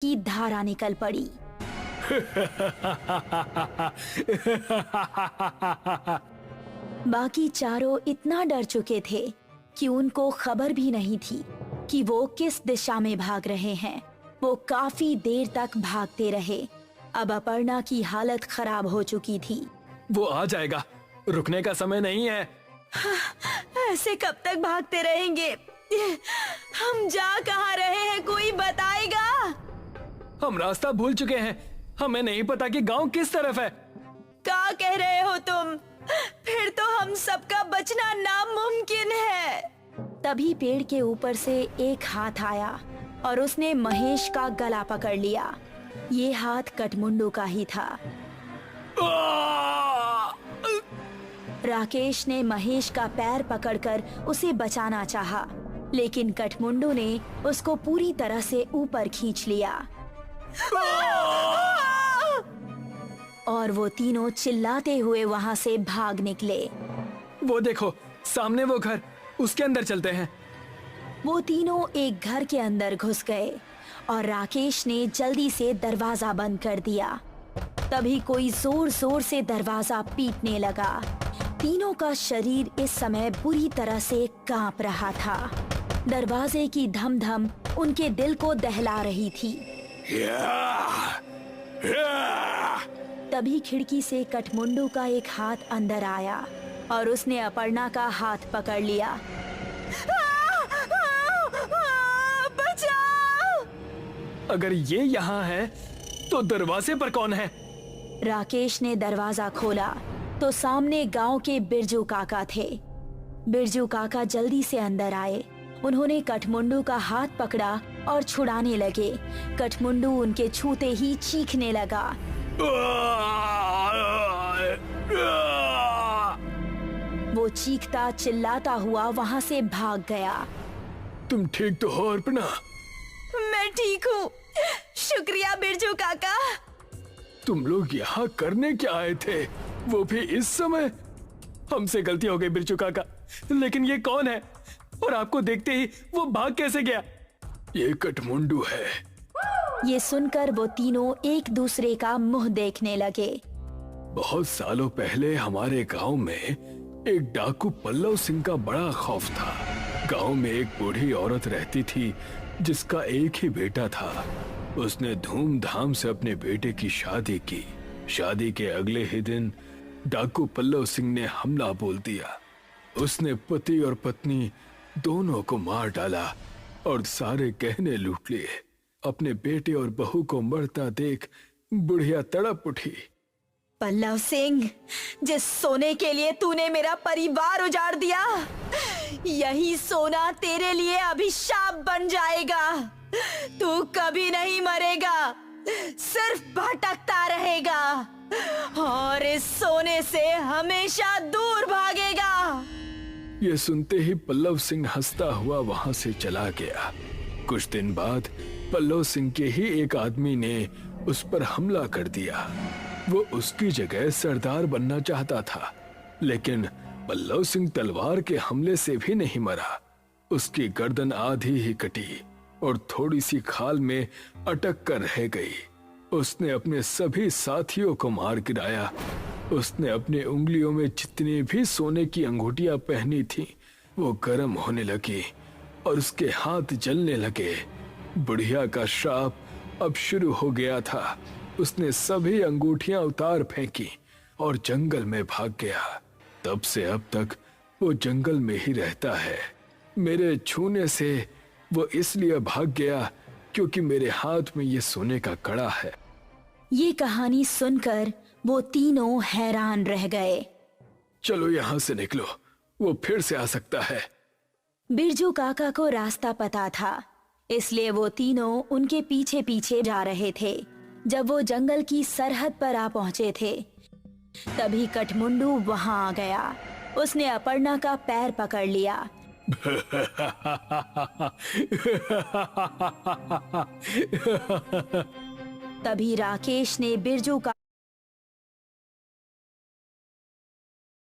की धारा निकल पड़ी। बाकी चारों इतना डर चुके थे कि उनको खबर भी नहीं थी कि वो किस दिशा में भाग रहे हैं। वो काफी देर तक भागते रहे। अब अपर्णा की हालत खराब हो चुकी थी। वो आ जाएगा, रुकने का समय नहीं है। ऐसे कब तक भागते रहेंगे? हम जा कहाँ रहे हैं, कोई बताएगा? हम रास्ता भूल चुके हैं, हमें नहीं पता कि गांव किस तरफ है। क्या कह रहे हो तुम? फिर तो हम सबका बचना नामुमकिन है। तभी पेड़ के ऊपर से एक हाथ आया और उसने महेश का गला पकड़ लिया। ये हाथ कठमुंडू का ही था। राकेश ने महेश का पैर पकड़कर उसे बचाना चाहा, लेकिन कठमुंडू ने उसको पूरी तरह से ऊपर खींच लिया और वो तीनों चिल्लाते हुए वहाँ से भाग निकले। वो देखो, सामने वो घर, उसके अंदर चलते हैं। वो तीनों एक घर के अंदर घुस गए और राकेश ने जल्दी से दरवाजा बंद कर दिया। तभी कोई जोर जोर से दरवाजा पीटने लगा। तीनों का शरीर इस समय बुरी तरह से कांप रहा था। दरवाजे की धम धम उनके दिल को दहला रही थी। तभी खिड़की से कठमुंडू का एक हाथ अंदर आया और उसने अपर्णा का हाथ पकड़ लिया। बचाओ! अगर ये यहाँ है तो दरवाजे पर कौन है? राकेश ने दरवाजा खोला तो सामने गांव के बिरजू काका थे। बिरजू काका जल्दी से अंदर आए। उन्होंने कठमुंडू का हाथ पकड़ा और छुड़ाने लगे। कठमुंडू उनके छूते ही चीखने लगा। वो चीखता चिल्लाता हुआ वहाँ से भाग गया। तुम ठीक तो हो अर्पणा? मैं ठीक हूँ, शुक्रिया बिरजू काका। तुम लोग यहाँ करने क्या आए थे, वो भी इस समय? हमसे गलती हो गई बिरजू काका, लेकिन ये कौन है और आपको देखते ही वो भाग कैसे गया? ये कठमुंडू है। ये सुनकर वो तीनों एक दूसरे का मुंह देखने लगे। बहुत सालों पहले हमारे गांव में एक डाकू पल्लव सिंह का बड़ा खौफ था। गांव में एक बूढ़ी औरत रहती थी जिसका एक ही बेटा था। उसने धूमधाम से अपने बेटे की शादी की। शादी के अगले ही दिन डाकू पल्लव सिंह ने हमला बोल दिया। उसने पति और पत्नी दोनों को मार डाला और सारे गहने लूट लिए। अपने बेटे और बहू को मरता देख बुढ़िया तड़प उठी। पल्लव सिंह, जिस सोने के लिए तूने मेरा परिवार उजाड़ दिया, यही सोना तेरे लिए अभिशाप बन जाएगा। तू कभी नहीं मरेगा, सिर्फ भटकता रहेगा और इस सोने से हमेशा दूर भागेगा। ये सुनते ही पल्लव सिंह हंसता हुआ वहां से चला गया। कुछ दिन बाद पल्लव सिंह के ही एक आदमी ने उस पर हमला कर दिया। वो उसकी जगह सरदार बनना चाहता था, लेकिन पल्लव सिंह तलवार के हमले से भी नहीं मरा। उसकी गर्दन आधी ही कटी और थोड़ी सी खाल में अटक कर रह गई। उसने अपने सभी साथियों को मार गिराया। उसने अपने उंगलियों में जितनी भी सोने की अंगूठियां पहनी थीं, वो गर्म होने लगी और उसके हाथ जलने लगे। बुढ़िया का श्राप अब शुरू हो गया था। उसने सभी अंगूठियां उतार फेंकी और जंगल में भाग गया। तब से अब तक वो जंगल में ही रहता है। मेरे छूने से वो इसलिए भाग गया क्योंकि मेरे हाथ में ये सोने का कड़ा है। ये कहानी सुनकर वो तीनों हैरान रह गए। चलो यहाँ से निकलो, वो फिर से आ सकता है। बिरजू काका को रास्ता पता था, इसलिए वो तीनों उनके पीछे पीछे जा रहे थे। जब वो जंगल की सरहद पर आ पहुंचे थे, तभी कठमुंडू वहां आ गया। उसने अपर्णा का पैर पकड़ लिया। तभी राकेश ने बिरजू का